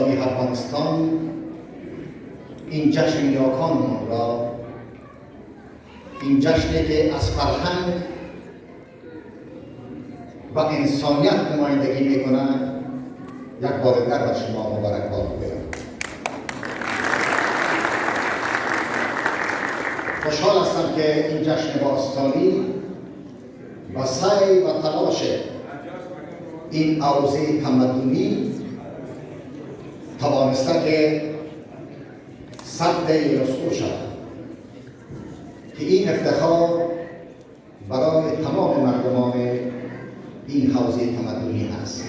اسلامی افغانستان این جشن نیاکان را، این جشنی که از فرهنگ و انسانیت نمایندگی می‌کند، یک بار دیگر بر شما مبارکباد می‌گویم. خوشحال هستم که این جشن باستانی و سعی و تلاش این حوزه تمدنی توانسته که سد رسو شود که این افتخار برای تمام مردمان این حوزه تمدنی است.